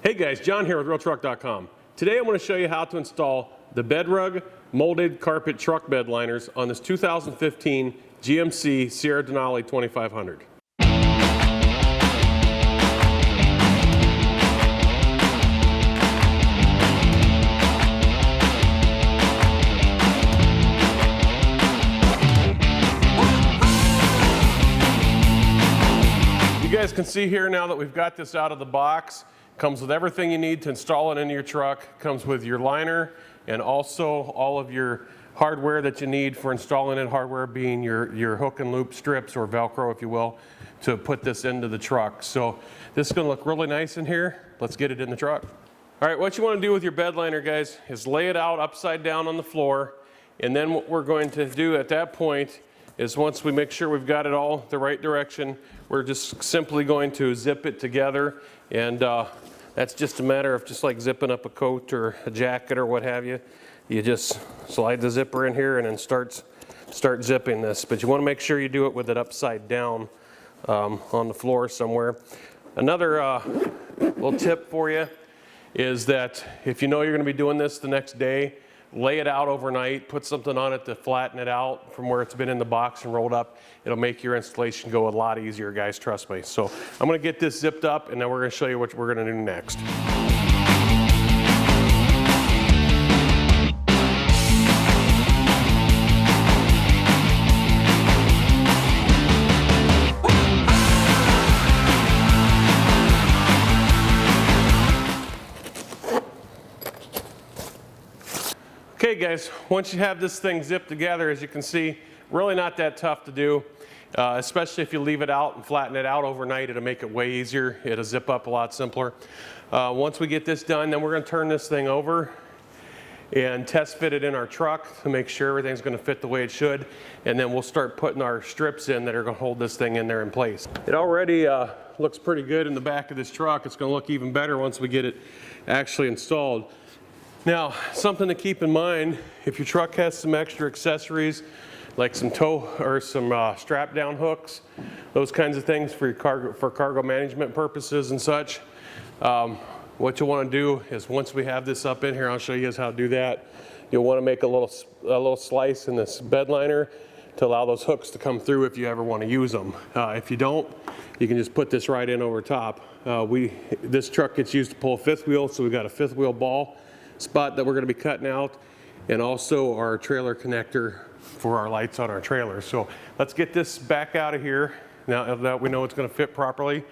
Hey guys, John here with RealTruck.com. Today I'm going to show you how to install the Bedrug molded carpet truck bed liners on this 2015 GMC Sierra Denali 2500. You guys can see here now that we've got this out of the box. Comes with everything you need to install it into your truck. Comes with your liner and also all of your hardware that you need for installing it. Hardware being your hook and loop strips, or Velcro if you will, to put this into the truck. So this is going to look really nice in here. Let's get it in the truck. All right, what you want to do with your bed liner, guys, is lay it out upside down on the floor. And then what we're going to do at that point is, once we make sure we've got it all the right direction, we're just simply going to zip it together. And that's just a matter of just like zipping up a coat or a jacket or what have you. You just slide the zipper in here and then start zipping this. But you want to make sure you do it with it upside down on the floor somewhere. Another little tip for you is that if you know you're going to be doing this the next day, lay it out overnight, put something on it to flatten it out from where it's been in the box and rolled up. It'll make your installation go a lot easier, guys, trust me. So I'm going to get this zipped up and then we're going to show you what we're going to do next. Okay guys, once you have this thing zipped together, as you can see, really not that tough to do, especially if you leave it out and flatten it out overnight. It'll make it way easier. It'll zip up a lot simpler. Once we get this done, then we're going to turn this thing over and test fit it in our truck to make sure everything's going to fit the way it should, and then we'll start putting our strips in that are going to hold this thing in there in place. It already looks pretty good in the back of this truck. It's going to look even better once we get it actually installed. Now, something to keep in mind, if your truck has some extra accessories, like some tow or some strap down hooks, those kinds of things for your cargo management purposes and such, what you'll want to do is, once we have this up in here, I'll show you guys how to do that. You'll want to make a little slice in this bed liner to allow those hooks to come through if you ever want to use them. If you don't, you can just put this right in over top. This truck gets used to pull a fifth wheel, so we've got a fifth wheel ball spot that we're going to be cutting out, and also our trailer connector for our lights on our trailer. So let's get this back out of here now that we know it's going to fit properly,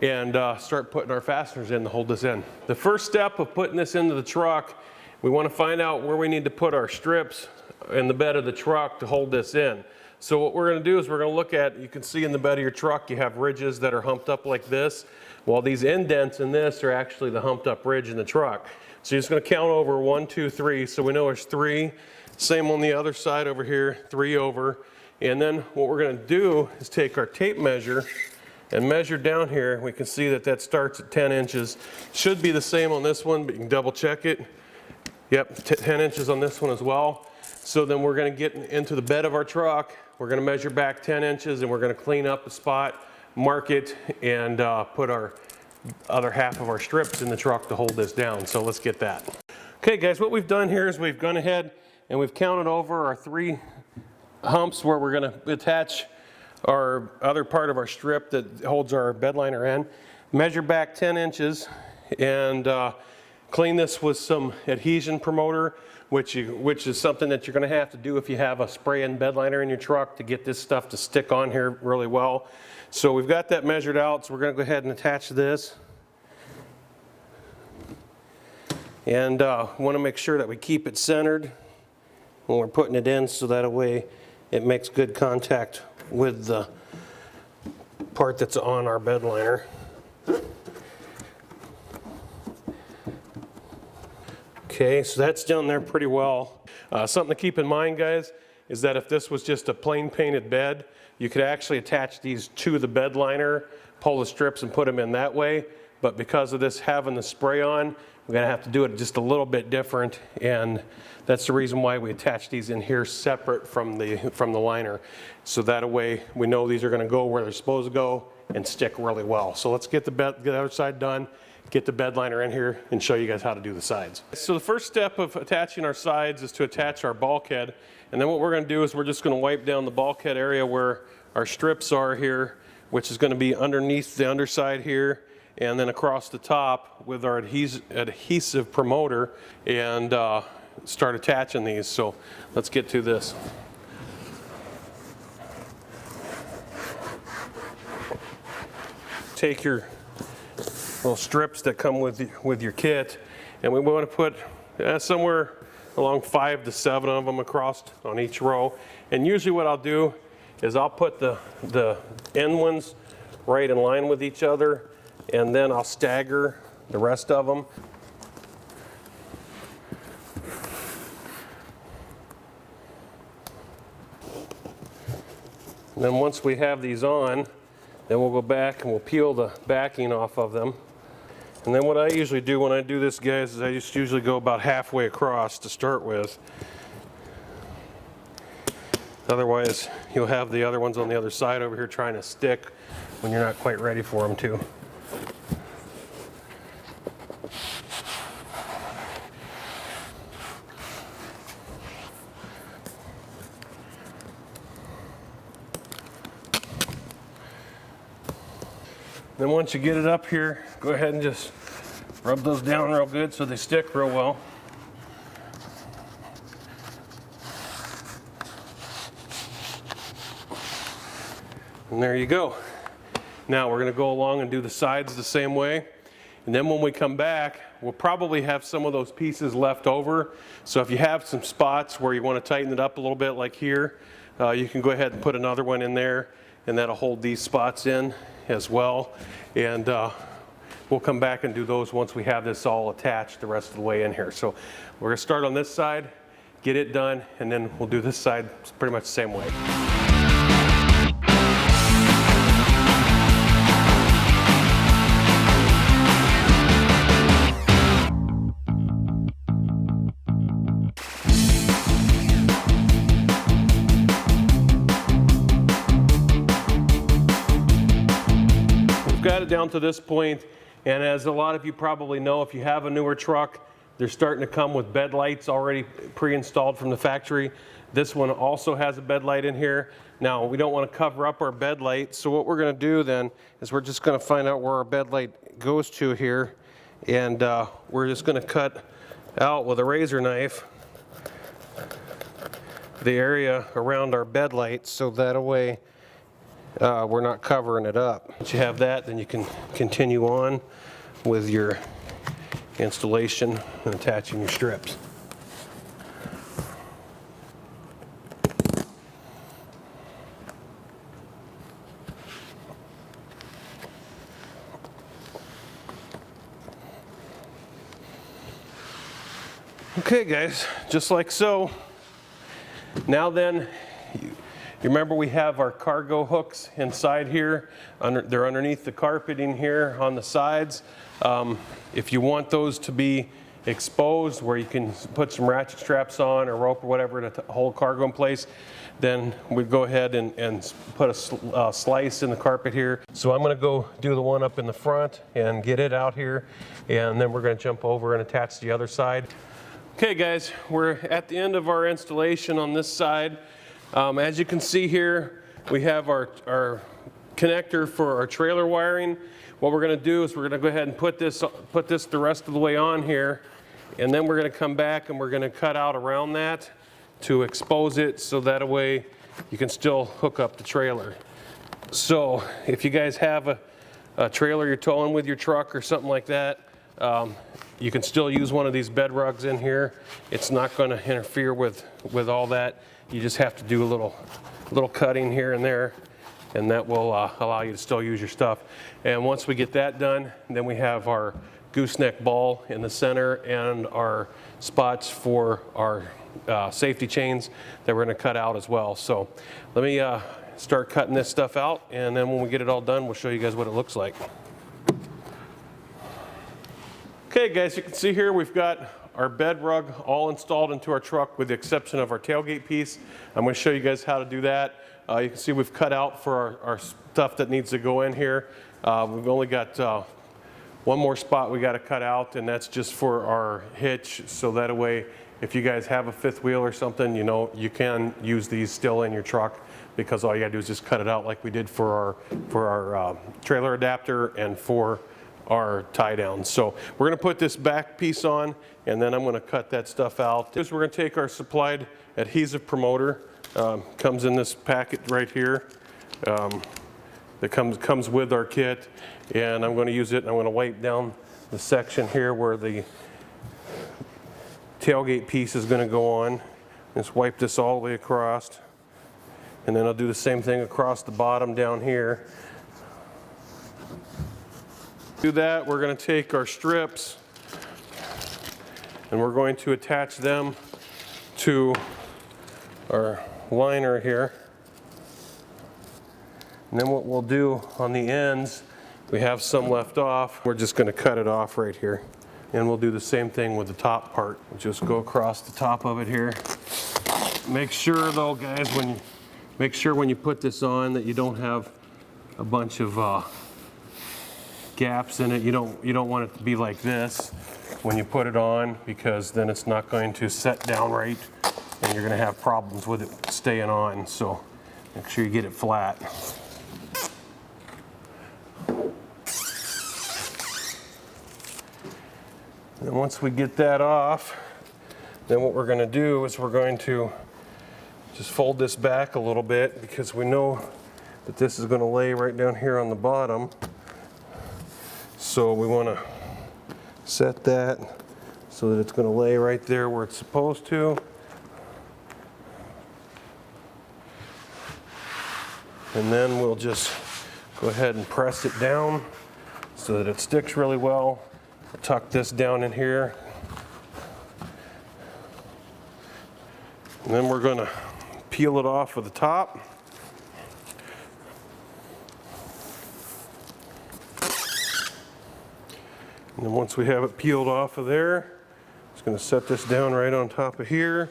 and start putting our fasteners in to hold this in. The first step of putting this into the truck, we want to find out where we need to put our strips in the bed of the truck to hold this in. So what we're going to do is we're going to look at, you can see in the bed of your truck you have ridges that are humped up like this. Well, these indents in this are actually the humped up ridge in the truck. So you're just going to count over 1, 2, 3. So we know there's 3. Same on the other side over here, 3 over. And then what we're going to do is take our tape measure and measure down here. We can see that that starts at 10 inches. Should be the same on this one, but you can double check it. Yep, 10 inches on this one as well. So then we're going to get into the bed of our truck. We're going to measure back 10 inches and we're going to clean up the spot, mark it, and put our other half of our strips in the truck to hold this down. So let's get that. Okay guys, what we've done here is we've gone ahead and we've counted over our 3 humps where we're going to attach our other part of our strip that holds our bed liner in. Measure back 10 inches and clean this with some adhesion promoter, which is something that you're going to have to do if you have a spray-in bed liner in your truck to get this stuff to stick on here really well. So we've got that measured out, so we're going to go ahead and attach this. And want to make sure that we keep it centered when we're putting it in, so that way it makes good contact with the part that's on our bed liner. Okay, so that's down there pretty well. Something to keep in mind, guys, is that if this was just a plain painted bed, you could actually attach these to the bed liner, pull the strips and put them in that way. But because of this having the spray on, we're going to have to do it just a little bit different, and that's the reason why we attach these in here separate from the liner. So that way we know these are going to go where they're supposed to go and stick really well. So let's get the other side done, get the bed liner in here and show you guys how to do the sides. So the first step of attaching our sides is to attach our bulkhead. And then what we're gonna do is we're just gonna wipe down the bulkhead area where our strips are here, which is gonna be underneath the underside here, and then across the top with our adhesive promoter, and start attaching these. So let's get to this. Take your little strips that come with your kit, and we want to put somewhere along 5 to 7 of them across on each row. And usually what I'll do is I'll put the end ones right in line with each other, and then I'll stagger the rest of them. And then once we have these on, then we'll go back and we'll peel the backing off of them. And then what I usually do when I do this, guys, is I just usually go about halfway across to start with. Otherwise, you'll have the other ones on the other side over here trying to stick when you're not quite ready for them to. Then once you get it up here, go ahead and just rub those down real good so they stick real well. And there you go. Now we're going to go along and do the sides the same way. And then when we come back, we'll probably have some of those pieces left over. So if you have some spots where you want to tighten it up a little bit, like here, you can go ahead and put another one in there, and that'll hold these spots in as well. And we'll come back and do those once we have this all attached the rest of the way in here. So we're going to start on this side, get it done, and then we'll do this side pretty much the same way. Got it down to this point, and as a lot of you probably know, if you have a newer truck, they're starting to come with bed lights already pre-installed from the factory. This one also has a bed light in here. Now, we don't want to cover up our bed light, so what we're going to do then is we're just going to find out where our bed light goes to here, and we're just going to cut out with a razor knife the area around our bed light, so that way we're not covering it up. Once you have that, then you can continue on with your installation and attaching your strips. Okay guys, just like so. Now then, you remember we have our cargo hooks inside here. They're underneath the carpeting here on the sides. If you want those to be exposed, where you can put some ratchet straps on or rope or whatever to hold cargo in place, then we'd go ahead and put a slice in the carpet here. So I'm going to go do the one up in the front and get it out here, and then we're going to jump over and attach the other side. Okay guys, we're at the end of our installation on this side. As you can see here, we have our connector for our trailer wiring. What we're going to do is we're going to go ahead and put this the rest of the way on here, and then we're going to come back and we're going to cut out around that to expose it, so that way you can still hook up the trailer. So if you guys have a trailer you're towing with your truck or something like that, you can still use one of these bed rugs in here. It's not going to interfere with all that. You just have to do a little cutting here and there, and that will allow you to still use your stuff. And once we get that done, then we have our gooseneck ball in the center and our spots for our safety chains that we're going to cut out as well. So let me start cutting this stuff out, and then when we get it all done, we'll show you guys what it looks like. Okay guys, you can see here we've got our bed rug all installed into our truck with the exception of our tailgate piece. I'm going to show you guys how to do that. You can see we've cut out for our stuff that needs to go in here. We've only got One more spot we got to cut out, and that's just for our hitch, so that way if you guys have a fifth wheel or something, you know, you can use these still in your truck, because all you got to do is just cut it out like we did for our trailer adapter and for our tie down. So we're going to put this back piece on, and then I'm going to cut that stuff out. We're going to take our supplied adhesive promoter, comes in this packet right here, that comes with our kit, and I'm going to use it, and I'm going to wipe down the section here where the tailgate piece is going to go on. Just wipe this all the way across, and then I'll do the same thing across the bottom down here. Do that, we're going to take our strips and we're going to attach them to our liner here. And then what we'll do on the ends, we have some left off, we're just going to cut it off right here. And we'll do the same thing with the top part. We'll just go across the top of it here. Make sure though, guys, when you put this on that you don't have a bunch of gaps in it. You don't want it to be like this when you put it on, because then it's not going to set down right and you're going to have problems with it staying on. So make sure you get it flat. And once we get that off, then what we're going to do is we're going to just fold this back a little bit, because we know that this is going to lay right down here on the bottom. So we want to set that so that it's going to lay right there where it's supposed to. And then we'll just go ahead and press it down so that it sticks really well. Tuck this down in here. And then we're going to peel it off of the top. And then once we have it peeled off of there, just going to set this down right on top of here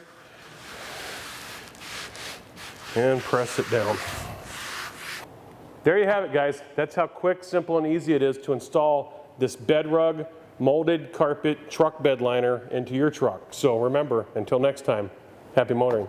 and press it down. There you have it, guys. That's how quick, simple, and easy it is to install this Bedrug molded carpet truck bed liner into your truck. So remember, until next time, happy motoring.